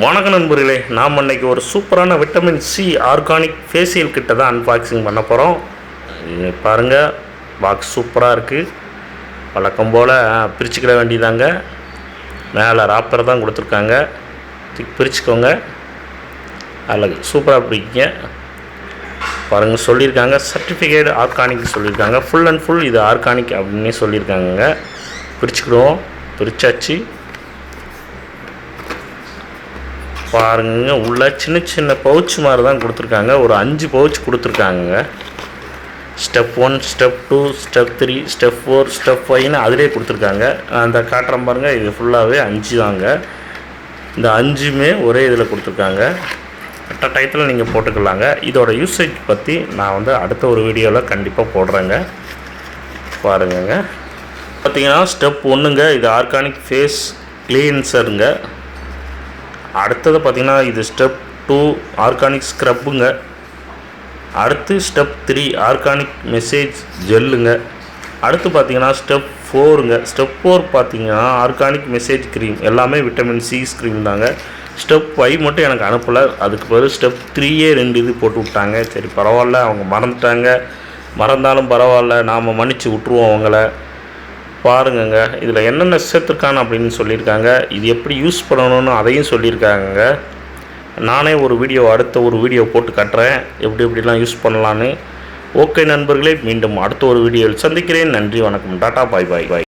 வணக்கம் நண்பர்களே, நாம் இன்றைக்கி ஒரு சூப்பரான விட்டமின் சி ஆர்கானிக் ஃபேஷியல் கிட்ட தான் அன்பாக்சிங் பண்ண போகிறோம். பாருங்கள், பாக்ஸ் சூப்பராக இருக்குது. வழக்கம் போல் பிரிச்சுக்கிட வேண்டியதாங்க. மேலே ராப்பர் தான் கொடுத்துருக்காங்க, பிரிச்சுக்கோங்க. அதில் சூப்பராக பிடிக்குங்க. பாருங்கள், சொல்லியிருக்காங்க சர்டிஃபிகேட் ஆர்கானிக் சொல்லியிருக்காங்க. ஃபுல் அண்ட் ஃபுல் இது ஆர்கானிக் அப்படின்னு சொல்லியிருக்காங்க. பிரிச்சுக்கிடுவோம். பிரித்தாச்சு. பாருங்க, உள்ள சின்ன சின்ன பவுச் மாதிரி தான் கொடுத்துருக்காங்க. ஒரு 5 பவுச் கொடுத்துருக்காங்க. Step 1, step 2, step 3, step 4, step 5ன்னு அதிலே கொடுத்துருக்காங்க. அந்த காட்டுறேன் பாருங்கள், இது ஃபுல்லாகவே 5 தாங்க. இந்த 5மே ஒரே இதில் கொடுத்துருக்காங்க. கரெக்டாக டயத்தில் நீங்கள் போட்டுக்கலாங்க. இதோட யூசேஜ் பற்றி நான் அடுத்த ஒரு வீடியோவில் கண்டிப்பாக போடுறேங்க. பாருங்கங்க, பார்த்தீங்கன்னா ஸ்டெப் 1ங்க, இது ஆர்கானிக் ஃபேஸ் கிளீன்சருங்க. அடுத்தது பார்த்திங்கன்னா இது ஸ்டெப் 2 ஆர்கானிக் ஸ்க்ரப்புங்க. அடுத்து ஸ்டெப் 3 ஆர்கானிக் மெசேஜ் ஜெல்லுங்க. அடுத்து பார்த்திங்கன்னா ஸ்டெப் 4ங்க. ஸ்டெப் 4 பார்த்திங்கன்னா ஆர்கானிக் மெசேஜ் க்ரீம். எல்லாமே விட்டமின் சி க்ரீம் தாங்க. ஸ்டெப் 5 மட்டும் எனக்கு அனுப்பலை. அதுக்கு பிறகு ஸ்டெப் 3 2 இது போட்டு விட்டாங்க. சரி பரவாயில்ல, அவங்க மறந்துட்டாங்க. மறந்தாலும் பரவாயில்ல, நாம் மன்னிச்சு விட்ருவோம் அவங்கள. பாருங்கங்க, இதில் என்னென்ன சேர்த்துருக்கான்னு அப்படின்னு சொல்லியிருக்காங்க. இது எப்படி யூஸ் பண்ணணும்னு அதையும் சொல்லியிருக்காங்க. நானே அடுத்த ஒரு வீடியோ போட்டு காட்டுறேன், எப்படிலாம் யூஸ் பண்ணலான்னு. ஓகே நண்பர்களே, மீண்டும் அடுத்த ஒரு வீடியோவில் சந்திக்கிறேன். நன்றி, வணக்கம், டாட்டா, பாய் பாய் பாய்.